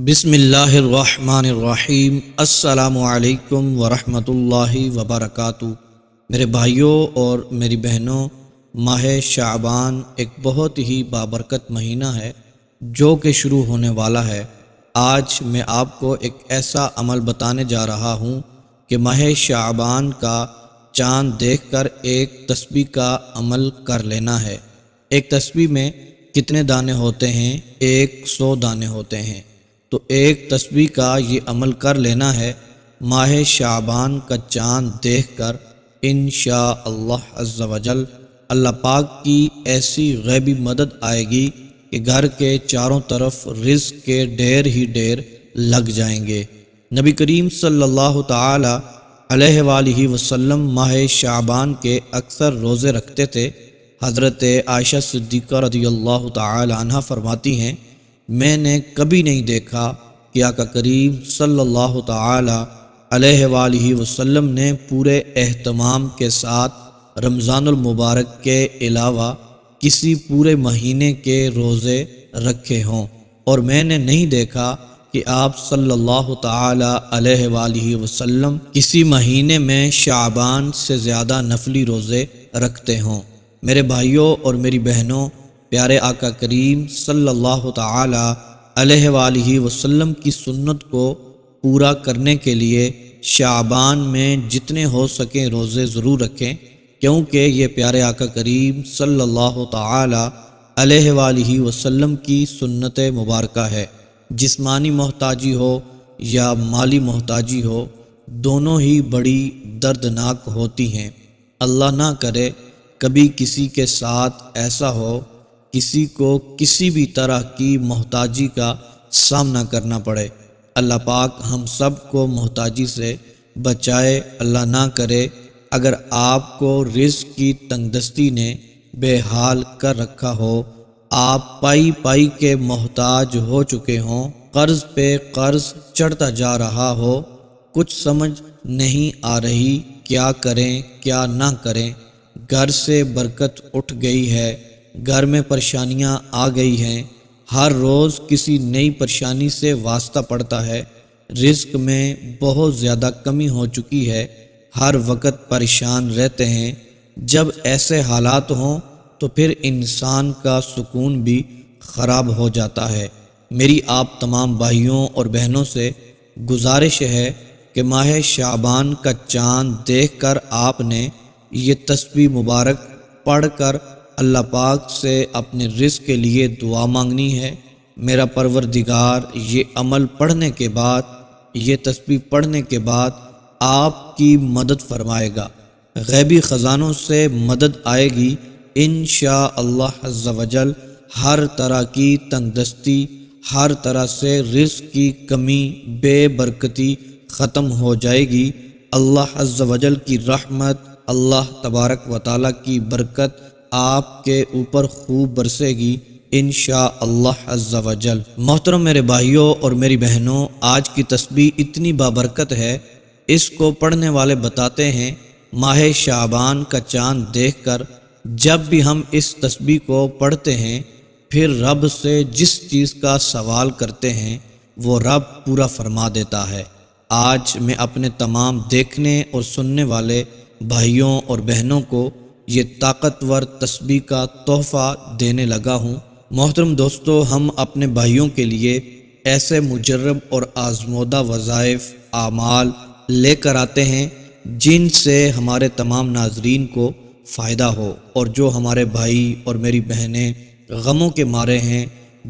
بسم اللہ الرحمن الرحیم۔ السلام علیکم ورحمۃ اللہ وبرکاتہ۔ میرے بھائیوں اور میری بہنوں، ماہ شعبان ایک بہت ہی بابرکت مہینہ ہے جو کہ شروع ہونے والا ہے۔ آج میں آپ کو ایک ایسا عمل بتانے جا رہا ہوں کہ ماہ شعبان کا چاند دیکھ کر ایک تسبیح کا عمل کر لینا ہے۔ ایک تسبیح میں کتنے دانے ہوتے ہیں؟ 100 دانے ہوتے ہیں۔ تو ایک تسبیح کا یہ عمل کر لینا ہے۔ ماہ شعبان کا چاند دیکھ کر انشاءاللہ عز و جل اللہ پاک کی ایسی غیبی مدد آئے گی کہ گھر کے چاروں طرف رزق کے ڈھیر ہی ڈھیر لگ جائیں گے۔ نبی کریم صلی اللہ تعالی علیہ وآلہ وسلم ماہ شعبان کے اکثر روزے رکھتے تھے۔ حضرت عائشہ صدیقہ رضی اللہ تعالی عنہ فرماتی ہیں، میں نے کبھی نہیں دیکھا کہ آقا کریم صلی اللہ تعالی علیہ وآلہ وسلم نے پورے اہتمام کے ساتھ رمضان المبارک کے علاوہ کسی پورے مہینے کے روزے رکھے ہوں، اور میں نے نہیں دیکھا کہ آپ صلی اللہ تعالی علیہ وآلہ وسلم کسی مہینے میں شعبان سے زیادہ نفلی روزے رکھتے ہوں۔ میرے بھائیوں اور میری بہنوں، پیارے آقا کریم صلی اللہ تعالی علیہ وآلہ وسلم کی سنت کو پورا کرنے کے لیے شعبان میں جتنے ہو سکیں روزے ضرور رکھیں، کیونکہ یہ پیارے آقا کریم صلی اللہ تعالی علیہ وآلہ وسلم کی سنت مبارکہ ہے۔ جسمانی محتاجی ہو یا مالی محتاجی ہو، دونوں ہی بڑی دردناک ہوتی ہیں۔ اللہ نہ کرے کبھی کسی کے ساتھ ایسا ہو، کسی کو کسی بھی طرح کی محتاجی کا سامنا کرنا پڑے۔ اللہ پاک ہم سب کو محتاجی سے بچائے۔ اللہ نہ کرے اگر آپ کو رزق کی تنگدستی نے بے حال کر رکھا ہو، آپ پائی پائی کے محتاج ہو چکے ہوں، قرض پہ قرض چڑھتا جا رہا ہو، کچھ سمجھ نہیں آ رہی کیا کریں کیا نہ کریں، گھر سے برکت اٹھ گئی ہے، گھر میں پریشانیاں آ گئی ہیں، ہر روز کسی نئی پریشانی سے واسطہ پڑتا ہے، رزق میں بہت زیادہ کمی ہو چکی ہے، ہر وقت پریشان رہتے ہیں۔ جب ایسے حالات ہوں تو پھر انسان کا سکون بھی خراب ہو جاتا ہے۔ میری آپ تمام بھائیوں اور بہنوں سے گزارش ہے کہ ماہ شعبان کا چاند دیکھ کر آپ نے یہ تسبیح مبارک پڑھ کر اللہ پاک سے اپنے رزق کے لیے دعا مانگنی ہے۔ میرا پروردگار یہ عمل پڑھنے کے بعد، یہ تسبیح پڑھنے کے بعد آپ کی مدد فرمائے گا، غیبی خزانوں سے مدد آئے گی انشاءاللہ عز و جل۔ ہر طرح کی تنگدستی، ہر طرح سے رزق کی کمی، بے برکتی ختم ہو جائے گی۔ اللہ عز و جل کی رحمت، اللہ تبارک و تعالیٰ کی برکت آپ کے اوپر خوب برسے گی انشاءاللہ عز و جل۔ محترم میرے بھائیوں اور میری بہنوں، آج کی تسبیح اتنی بابرکت ہے، اس کو پڑھنے والے بتاتے ہیں ماہ شعبان کا چاند دیکھ کر جب بھی ہم اس تسبیح کو پڑھتے ہیں، پھر رب سے جس چیز کا سوال کرتے ہیں وہ رب پورا فرما دیتا ہے۔ آج میں اپنے تمام دیکھنے اور سننے والے بھائیوں اور بہنوں کو یہ طاقتور تسبیح کا تحفہ دینے لگا ہوں۔ محترم دوستو، ہم اپنے بھائیوں کے لیے ایسے مجرب اور آزمودہ وظائف، اعمال لے کر آتے ہیں جن سے ہمارے تمام ناظرین کو فائدہ ہو، اور جو ہمارے بھائی اور میری بہنیں غموں کے مارے ہیں،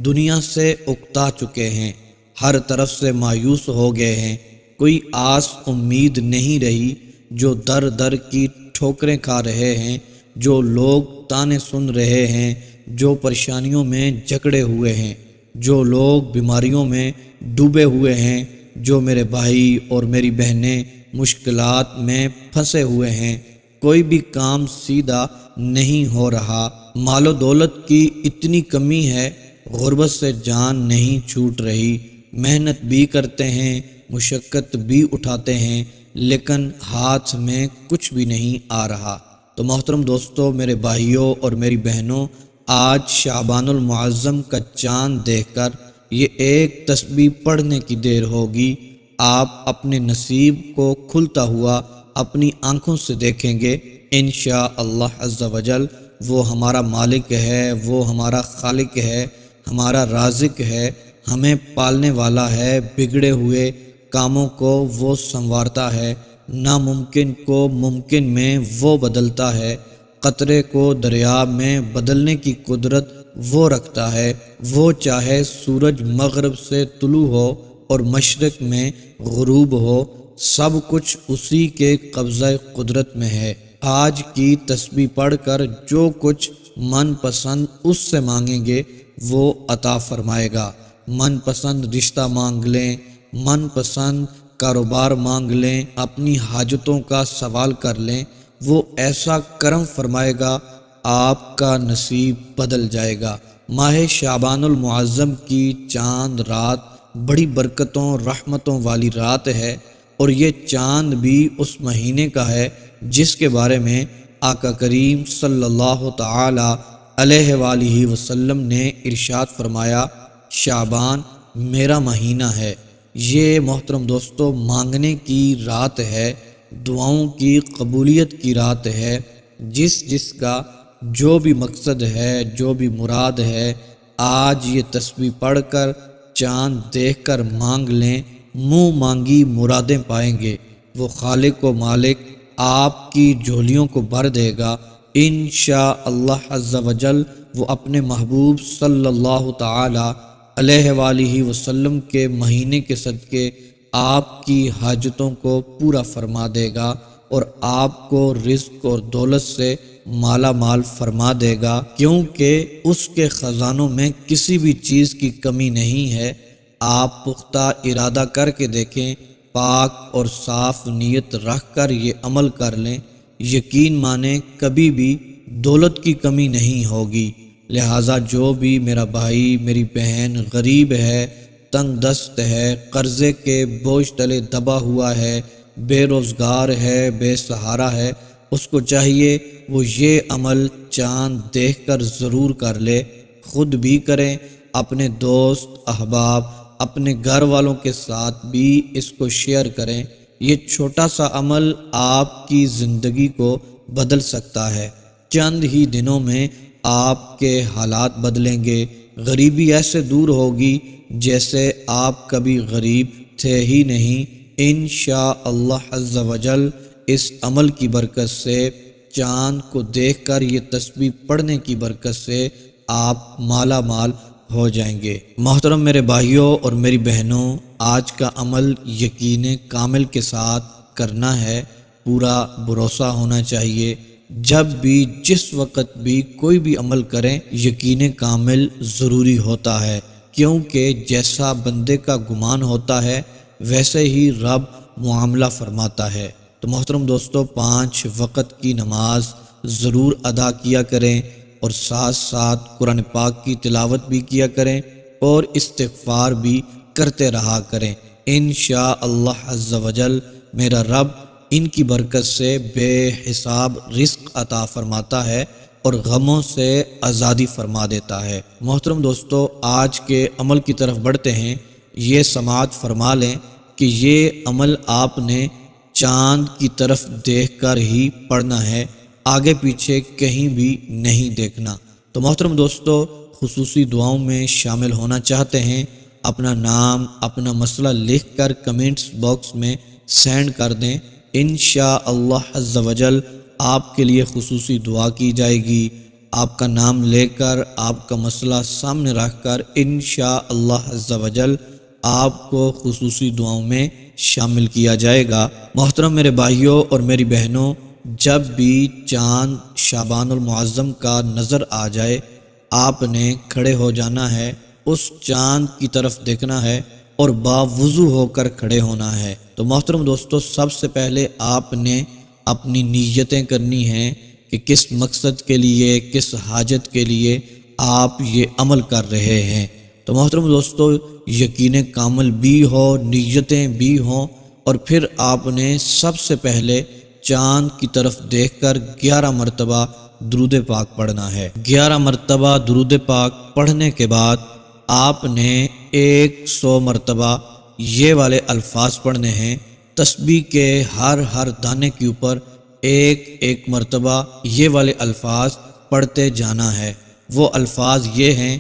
دنیا سے اکتا چکے ہیں، ہر طرف سے مایوس ہو گئے ہیں، کوئی آس امید نہیں رہی، جو در در کی ٹھوکریں کھا رہے ہیں، جو لوگ تانے سن رہے ہیں، جو پریشانیوں میں جکڑے ہوئے ہیں، جو لوگ بیماریوں میں ڈوبے ہوئے ہیں، جو میرے بھائی اور میری بہنیں مشکلات میں پھنسے ہوئے ہیں، کوئی بھی کام سیدھا نہیں ہو رہا، مال و دولت کی اتنی کمی ہے، غربت سے جان نہیں چھوٹ رہی، محنت بھی کرتے ہیں، مشقت بھی اٹھاتے ہیں، لیکن ہاتھ میں کچھ بھی نہیں آ رہا۔ تو محترم دوستو، میرے بھائیوں اور میری بہنوں، آج شعبان المعظم کا چاند دیکھ کر یہ ایک تسبیح پڑھنے کی دیر ہوگی، آپ اپنے نصیب کو کھلتا ہوا اپنی آنکھوں سے دیکھیں گے۔ انشاءاللہ عز و جل وہ ہمارا مالک ہے، وہ ہمارا خالق ہے، ہمارا رازق ہے، ہمیں پالنے والا ہے، بگڑے ہوئے کاموں کو وہ سنوارتا ہے، ناممکن کو ممکن میں وہ بدلتا ہے، قطرے کو دریا میں بدلنے کی قدرت وہ رکھتا ہے۔ وہ چاہے سورج مغرب سے طلوع ہو اور مشرق میں غروب ہو، سب کچھ اسی کے قبضہ قدرت میں ہے۔ آج کی تسبیح پڑھ کر جو کچھ من پسند اس سے مانگیں گے وہ عطا فرمائے گا۔ من پسند رشتہ مانگ لیں، من پسند کاروبار مانگ لیں، اپنی حاجتوں کا سوال کر لیں، وہ ایسا کرم فرمائے گا، آپ کا نصیب بدل جائے گا۔ ماہ شعبان المعظم کی چاند رات بڑی برکتوں رحمتوں والی رات ہے، اور یہ چاند بھی اس مہینے کا ہے جس کے بارے میں آقا کریم صلی اللہ تعالی علیہ وآلہ وسلم نے ارشاد فرمایا، شعبان میرا مہینہ ہے۔ یہ محترم دوستو مانگنے کی رات ہے، دعاؤں کی قبولیت کی رات ہے۔ جس کا جو بھی مقصد ہے، جو بھی مراد ہے، آج یہ تسبیح پڑھ کر چاند دیکھ کر مانگ لیں، منہ مانگی مرادیں پائیں گے۔ وہ خالق و مالک آپ کی جھولیوں کو بھر دے گا انشاءاللہ عز و جل۔ وہ اپنے محبوب صلی اللہ تعالی علیہ وآلہ وسلم کے مہینے کے صدقے آپ کی حاجتوں کو پورا فرما دے گا، اور آپ کو رزق اور دولت سے مالا مال فرما دے گا، کیونکہ اس کے خزانوں میں کسی بھی چیز کی کمی نہیں ہے۔ آپ پختہ ارادہ کر کے دیکھیں، پاک اور صاف نیت رکھ کر یہ عمل کر لیں، یقین مانیں کبھی بھی دولت کی کمی نہیں ہوگی۔ لہٰذا جو بھی میرا بھائی میری بہن غریب ہے، تنگ دست ہے، قرضے کے بوجھ تلے دبا ہوا ہے، بے روزگار ہے، بے سہارا ہے، اس کو چاہیے وہ یہ عمل چاند دیکھ کر ضرور کر لے، خود بھی کریں، اپنے دوست احباب اپنے گھر والوں کے ساتھ بھی اس کو شیئر کریں۔ یہ چھوٹا سا عمل آپ کی زندگی کو بدل سکتا ہے۔ چند ہی دنوں میں آپ کے حالات بدلیں گے، غریبی ایسے دور ہوگی جیسے آپ کبھی غریب تھے ہی نہیں۔ انشاءاللہ عز و جل اس عمل کی برکت سے، چاند کو دیکھ کر یہ تسبیح پڑھنے کی برکت سے آپ مالا مال ہو جائیں گے۔ محترم میرے بھائیوں اور میری بہنوں، آج کا عمل یقین کامل کے ساتھ کرنا ہے، پورا بھروسہ ہونا چاہیے۔ جب بھی جس وقت بھی کوئی بھی عمل کریں، یقین کامل ضروری ہوتا ہے، کیونکہ جیسا بندے کا گمان ہوتا ہے ویسے ہی رب معاملہ فرماتا ہے۔ تو محترم دوستو، 5 وقت کی نماز ضرور ادا کیا کریں، اور ساتھ ساتھ قرآن پاک کی تلاوت بھی کیا کریں، اور استغفار بھی کرتے رہا کریں۔ انشاءاللہ عز و جل میرا رب ان کی برکت سے بے حساب رزق عطا فرماتا ہے اور غموں سے آزادی فرما دیتا ہے۔ محترم دوستو، آج کے عمل کی طرف بڑھتے ہیں۔ یہ سماعت فرما لیں کہ یہ عمل آپ نے چاند کی طرف دیکھ کر ہی پڑھنا ہے، آگے پیچھے کہیں بھی نہیں دیکھنا۔ تو محترم دوستو، خصوصی دعاؤں میں شامل ہونا چاہتے ہیں، اپنا نام اپنا مسئلہ لکھ کر کمنٹس باکس میں سینڈ کر دیں۔ انشاءاللہ عز و جل آپ کے لیے خصوصی دعا کی جائے گی۔ آپ کا نام لے کر، آپ کا مسئلہ سامنے رکھ کر انشاءاللہ عز و جل آپ کو خصوصی دعاؤں میں شامل کیا جائے گا۔ محترم میرے بھائیوں اور میری بہنوں، جب بھی چاند شعبان المعظم کا نظر آ جائے، آپ نے کھڑے ہو جانا ہے، اس چاند کی طرف دیکھنا ہے اور باوضو ہو کر کھڑے ہونا ہے۔ تو محترم دوستو، سب سے پہلے آپ نے اپنی نیتیں کرنی ہیں کہ کس مقصد کے لیے، کس حاجت کے لیے آپ یہ عمل کر رہے ہیں۔ تو محترم دوستو، یقین کامل بھی ہو، نیتیں بھی ہوں، اور پھر آپ نے سب سے پہلے چاند کی طرف دیکھ کر 11 مرتبہ درود پاک پڑھنا ہے۔ 11 مرتبہ درود پاک پڑھنے کے بعد آپ نے 100 مرتبہ یہ والے الفاظ پڑھنے ہیں۔ تسبیح کے ہر دانے کے اوپر ایک مرتبہ یہ والے الفاظ پڑھتے جانا ہے۔ وہ الفاظ یہ ہیں،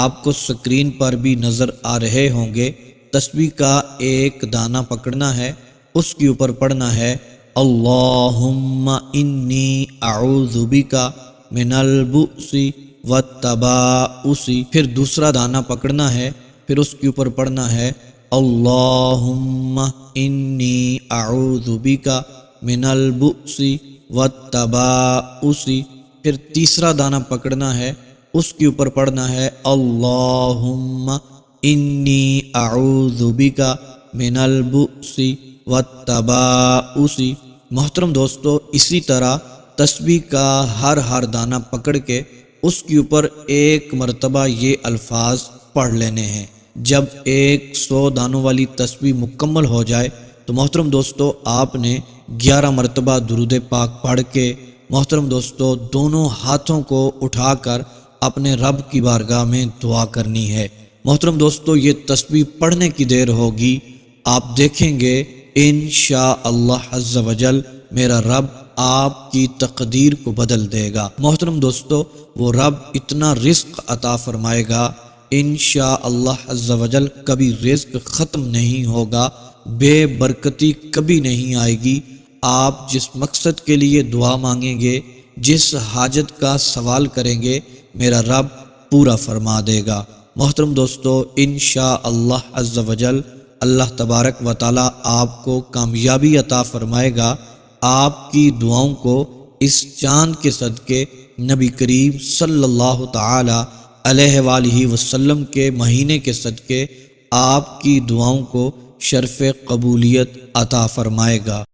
آپ کو سکرین پر بھی نظر آ رہے ہوں گے۔ تسبیح کا ایک دانہ پکڑنا ہے، اس کے اوپر پڑھنا ہے اللہم انی اعوذ بک من البؤس والتباؤس۔ پھر دوسرا دانہ پکڑنا ہے، پھر اس کے اوپر پڑھنا ہے اللہم انی اعوذ بک من البؤس والتباؤس۔ پھر تیسرا دانہ پکڑنا ہے، اس کے اوپر پڑھنا ہے اللہم انی اعوذ بک من البؤس والتباؤس۔ محترم دوستو، اسی طرح تسبیح کا ہر دانہ پکڑ کے اس کے اوپر ایک مرتبہ یہ الفاظ پڑھ لینے ہیں۔ جب 100 دانوں والی تسبیح مکمل ہو جائے تو محترم دوستو آپ نے 11 مرتبہ درود پاک پڑھ کے محترم دوستو دونوں ہاتھوں کو اٹھا کر اپنے رب کی بارگاہ میں دعا کرنی ہے۔ محترم دوستو یہ تسبیح پڑھنے کی دیر ہوگی، آپ دیکھیں گے انشاءاللہ عز و جل میرا رب آپ کی تقدیر کو بدل دے گا۔ محترم دوستو وہ رب اتنا رزق عطا فرمائے گا، انشاءاللہ عز و جل کبھی رزق ختم نہیں ہوگا، بے برکتی کبھی نہیں آئے گی۔ آپ جس مقصد کے لیے دعا مانگیں گے، جس حاجت کا سوال کریں گے، میرا رب پورا فرما دے گا۔ محترم دوستو انشاءاللہ عز و جل اللہ تبارک و تعالی آپ کو کامیابی عطا فرمائے گا۔ آپ کی دعاؤں کو اس چاند کے صدقے، نبی کریم صلی اللہ تعالی علیہ وآلہ وسلم کے مہینے کے صدقے آپ کی دعاؤں کو شرف قبولیت عطا فرمائے گا۔